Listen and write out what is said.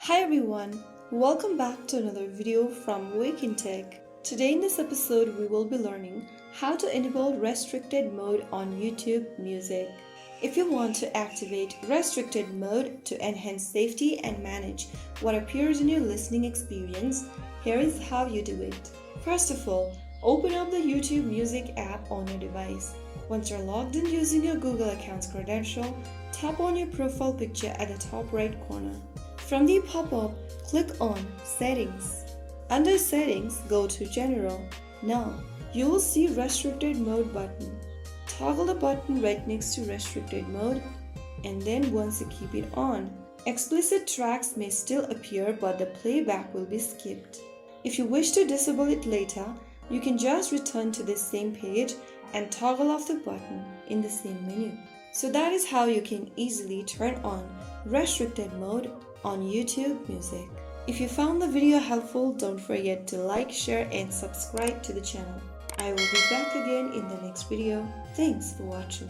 Hi everyone, welcome back to another video from Wake&Tech. Today in this episode we will be learning how to enable restricted mode on YouTube Music. If you want to activate restricted mode to enhance safety and manage what appears in your listening experience, here is how you do it. First of all, open up the YouTube Music app on your device. Once you're logged in using your Google account's credential, tap on your profile picture at the top right corner. From the pop-up, click on Settings. Under Settings, go to General. Now, you will see Restricted Mode button. Toggle the button right next to Restricted Mode, and then once you keep it on, explicit tracks may still appear but the playback will be skipped. If you wish to disable it later, you can just return to this same page and toggle off the button in the same menu. So that is how you can easily turn on Restricted Mode on YouTube Music. If you found the video helpful, don't forget to like, share and subscribe to the channel. I will be back again in the next video. Thanks for watching.